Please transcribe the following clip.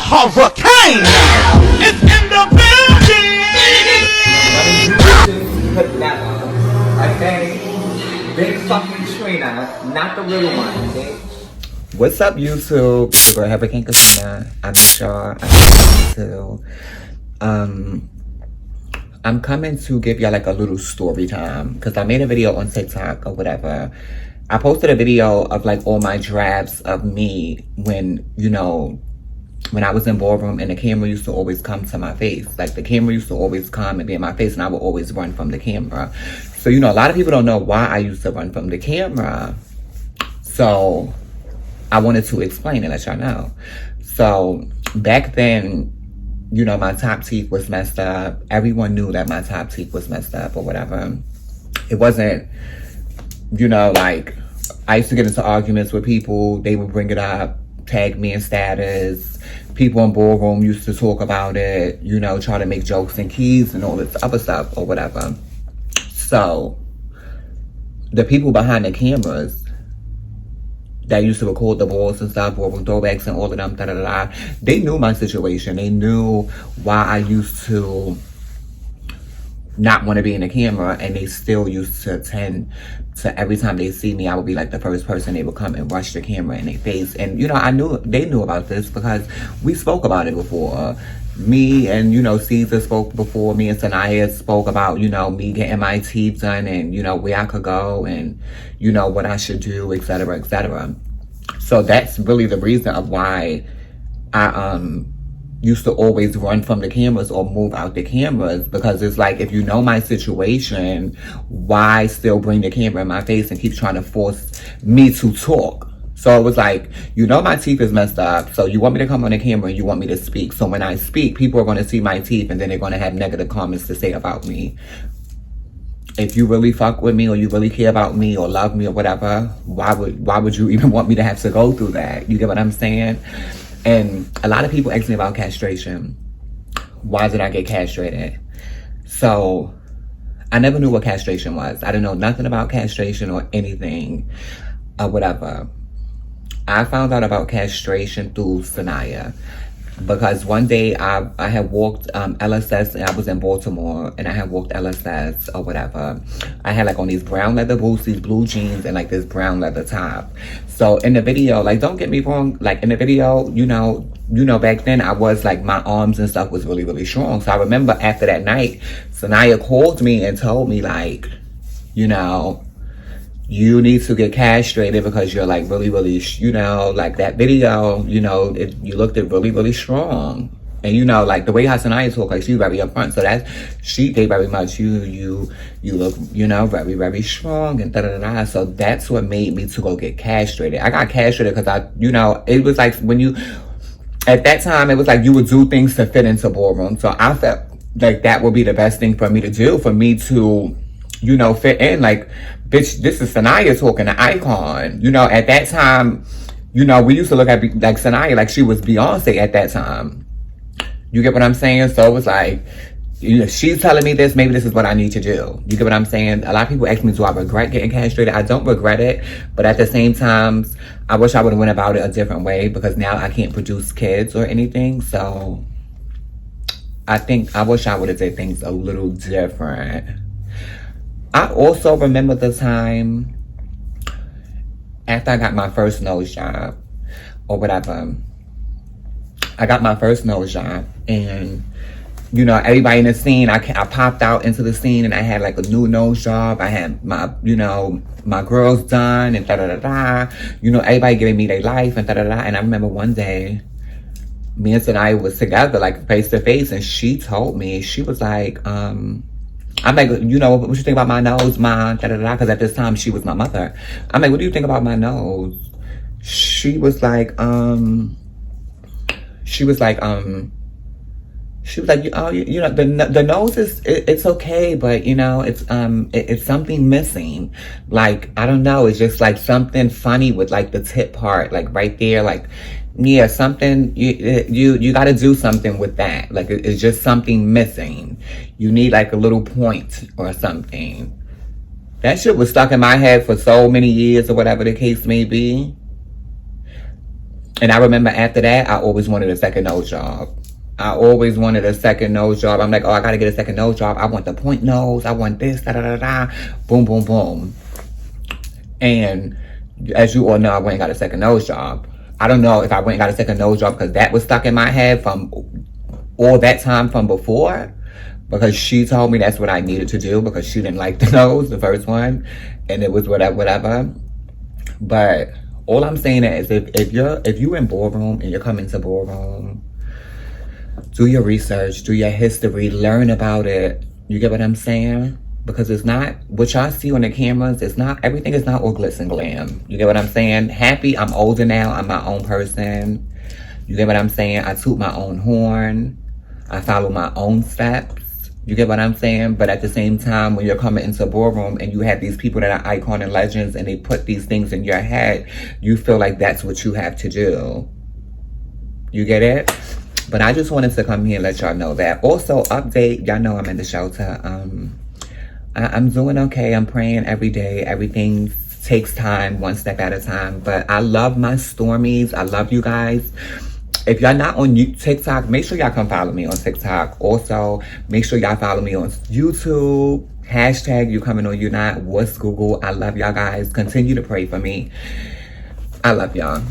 hurricane is in the building. Put that on, okay? Big fucking Trina, not the little one, okay? What's up, YouTube? Girl, Hurricane Christina. I'm sure I'm coming to give y'all like a little story time because I made a video on TikTok or whatever. I posted a video of like all my drafts of me when, you know, when I was in ballroom and the camera used to always come to my face. Like the camera used to always come and be in my face and I would always run from the camera. So, you know, a lot of people don't know why I used to run from the camera. So I wanted to explain and let y'all know. So back then, you know, my top teeth was messed up. Everyone knew that my top teeth was messed up or whatever. It wasn't, you know, like I used to get into arguments with people. They would bring it up, tag me in status. People in ballroom used to talk about it, you know, try to make jokes and keys and all this other stuff or whatever. So the people behind the cameras that used to record the balls and stuff, or throwbacks and all of them, they knew my situation. They knew why I used to not want to be in the camera, and they still used to tend to, every time they see me, I would be like the first person they would come and rush the camera in their face. And, you know, they knew about this because we spoke about it before. Me and, you know, Caesar spoke before. Me and Sanaya spoke about, you know, me getting my teeth done and, you know, where I could go and, you know, what I should do, etc., etc. So that's really the reason of why I used to always run from the cameras or move out the cameras, because it's like, if you know my situation, why still bring the camera in my face and keep trying to force me to talk? So it was like, you know, my teeth is messed up. So you want me to come on the camera and you want me to speak. So when I speak, people are going to see my teeth and then they're going to have negative comments to say about me. If you really fuck with me or you really care about me or love me or whatever, why would you even want me to have to go through that? You get what I'm saying? And a lot of people ask me about castration. Why did I get castrated? So I never knew what castration was. I didn't know nothing about castration or anything or whatever. I found out about castration through Sanaya, because one day I had walked LSS, and I was in Baltimore, and I had walked LSS or whatever. I had like on these brown leather boots, these blue jeans, and like this brown leather top. So in the video, like, don't get me wrong, like in the video, you know, back then I was like, my arms and stuff was really, really strong. So I remember after that night, Sanaya called me and told me like, you know, you need to get castrated because you're like really, really, you know, like that video, you know, you looked at really, really strong. And, you know, like the way how Sanaya talk, like she's very upfront. So they very much, you look, you know, very, very strong and da-da-da-da. So that's what made me to go get castrated. I got castrated because you know, it was like at that time, it was like you would do things to fit into ballroom. So I felt like that would be the best thing for me to do, for me to, you know, fit in. Like, bitch, this is Sanaya talking, the icon. You know, at that time, you know, we used to look at like Sanaya like she was Beyonce at that time. You get what I'm saying? So it was like, you know, she's telling me this, maybe this is what I need to do. You get what I'm saying? A lot of people ask me, do I regret getting castrated? I don't regret it, but at the same time, I wish I would have went about it a different way, because now I can't produce kids or anything. So I wish I would have did things a little different. I also remember the time after I got my first nose job or whatever. I got my first nose job, and, you know, everybody in the scene, I popped out into the scene and I had like a new nose job. I had my, you know, my girls done and da-da-da-da. You know, everybody giving me their life and da-da-da. And I remember one day, me and Sanaya was together, like face to face, and she told me, she was like, I'm like, you know, what you think about my nose, ma? Da-da-da, because at this time, she was my mother. I'm like, what do you think about my nose? She was like, you know, the nose is, it's okay, but, you know, it's something missing. Like, I don't know, it's just like something funny with like the tip part, like right there, like, yeah, something, you got to do something with that. Like, it's just something missing. You need like a little point or something. That shit was stuck in my head for so many years or whatever the case may be. And I remember after that, I always wanted a second nose job. I always wanted a second nose job. I'm like, oh, I gotta get a second nose job. I want the point nose. I want this, da da da da. Boom, boom, boom. And as you all know, I went and got a second nose job. I don't know if I went and got a second nose job because that was stuck in my head from all that time from before. Because she told me that's what I needed to do because she didn't like the nose, the first one. And it was whatever. But all I'm saying is if you're in ballroom and you're coming to ballroom, do your research, do your history, learn about it. You get what I'm saying? Because it's not what y'all see on the cameras. It's not, everything is not all glitz and glam. You get what I'm saying? Happy, I'm older now. I'm my own person. You get what I'm saying? I toot my own horn. I follow my own steps. You get what I'm saying? But at the same time, when you're coming into ballroom and you have these people that are icon and legends and they put these things in your head, you feel like that's what you have to do. You get it? But I just wanted to come here and let y'all know that. Also, update. Y'all know I'm in the shelter. I'm doing okay. I'm praying every day. Everything takes time, one step at a time. But I love my Stormies. I love you guys. If y'all not on TikTok, make sure y'all come follow me on TikTok. Also, make sure y'all follow me on YouTube. Hashtag you coming or you not. What's Google? I love y'all guys. Continue to pray for me. I love y'all.